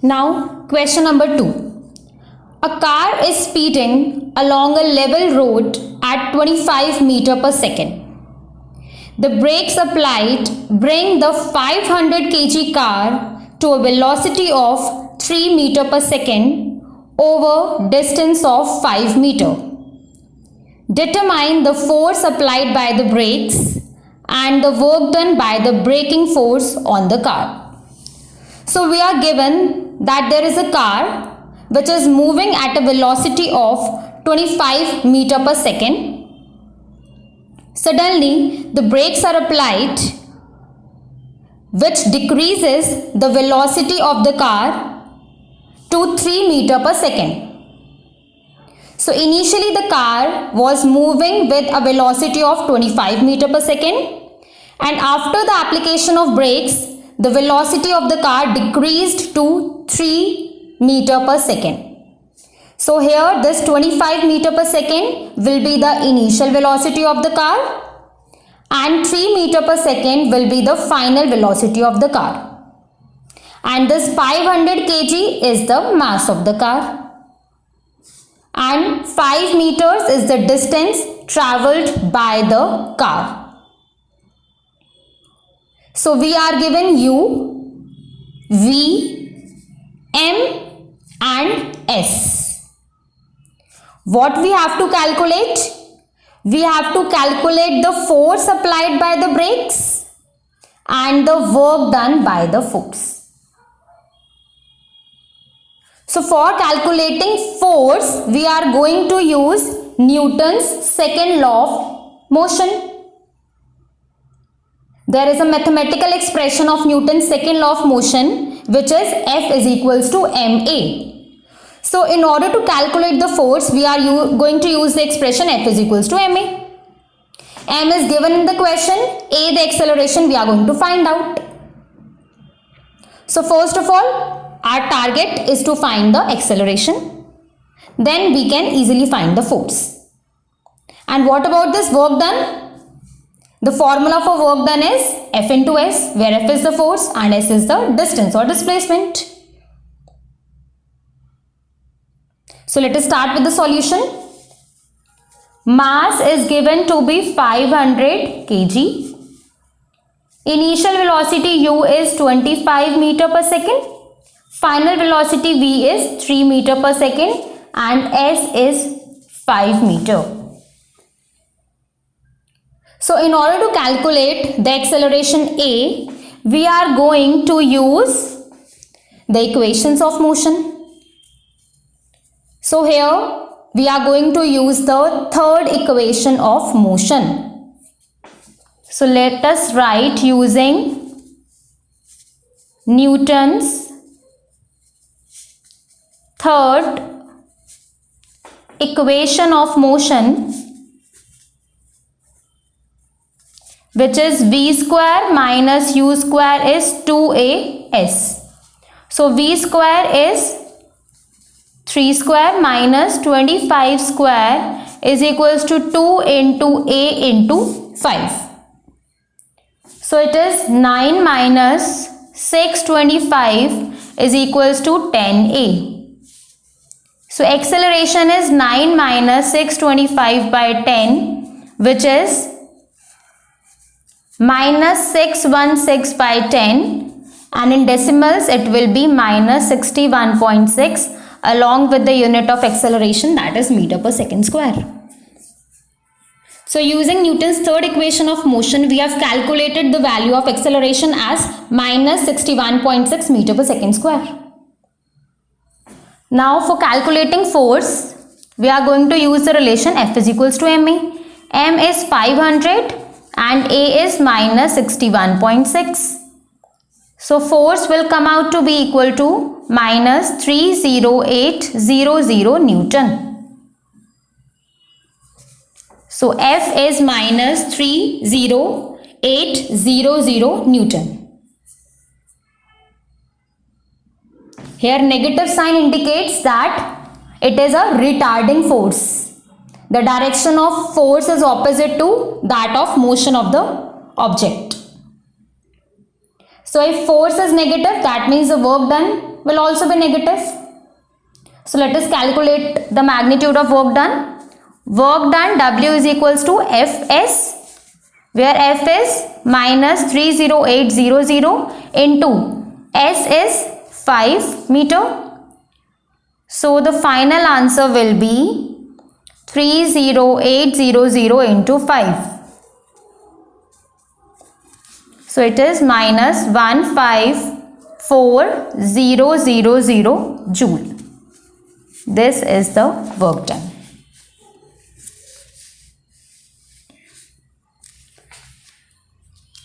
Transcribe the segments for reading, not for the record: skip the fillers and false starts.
Now, question number 2. A car is speeding along a level road at 25 meters per second. The brakes applied bring the 500 kg car to a velocity of 3 meters per second over distance of 5 meters. Determine the force applied by the brakes and the work done by the braking force on the car. So we are given that there is a car which is moving at a velocity of 25 meters per second. Suddenly the brakes are applied, which decreases the velocity of the car to 3 meters per second. So initially the car was moving with a velocity of 25 meters per second, and after the application of brakes, the velocity of the car decreased to 3 meters per second. So here this 25 meters per second will be the initial velocity of the car, and 3 meters per second will be the final velocity of the car. And this 500 kg is the mass of the car. And 5 meters is the distance travelled by the car. So we are given U, V, M and S. What we have to calculate? We have to calculate the force applied by the brakes and the work done by the force. So for calculating force, we are going to use Newton's second law of motion. There is a mathematical expression of Newton's second law of motion, which is F is equals to ma. So in order to calculate the force, we are going to use the expression F is equals to ma. M is given in the question, A the acceleration we are going to find out. So first of all, our target is to find the acceleration. Then we can easily find the force. And what about this work done? The formula for work done is F into S, where F is the force and S is the distance or displacement. So let us start with the solution. Mass is given to be 500 kg. Initial velocity U is 25 meters per second. Final velocity V is 3 meters per second and S is 5 meters. So in order to calculate the acceleration A, we are going to use the equations of motion. So here we are going to use the third equation of motion. So let us write using Newton's third equation of motion, which is V square minus U square is 2AS. So V square is 3 square minus 25 square is equals to 2 into A into 5. So it is 9 minus 625 is equals to 10A. So acceleration is 9 minus 625 by 10, which is minus 616 by 10, and in decimals it will be minus 61.6 along with the unit of acceleration, that is meter per second square. So using Newton's third equation of motion, we have calculated the value of acceleration as minus 61.6 meter per second square. Now for calculating force, we are going to use the relation F is equals to ma. M is 500 and A is minus 61.6. So force will come out to be equal to minus 30800 Newton. So F is minus 30800 Newton. Here negative sign indicates that it is a retarding force. The direction of force is opposite to that of motion of the object. So So if force is negative, that means the work done will also be negative. So let us calculate the magnitude of work done. Work done, W is equals to Fs, where F is minus 30800 into S is 5 meter. So the final answer will be 30800 into 5. So it is minus 154,000 joule. This is the work done.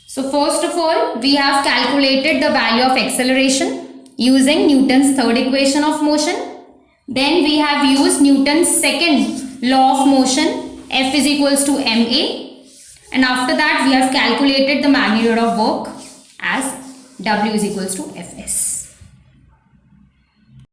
So first of all, we have calculated the value of acceleration using Newton's third equation of motion. Then we have used Newton's second law of motion, F is equals to ma. And after that, we have calculated the magnitude of work as W is equals to Fs.